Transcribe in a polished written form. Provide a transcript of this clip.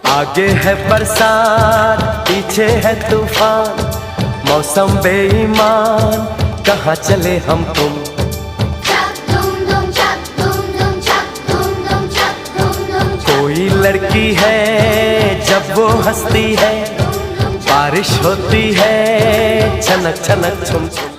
आगे है बरसात, पीछे है तूफान, मौसम बेईमान, कहाँ चले हम तुम। कोई लड़की है जब वो हंसती है, बारिश होती है छनक छनक छुम छुम।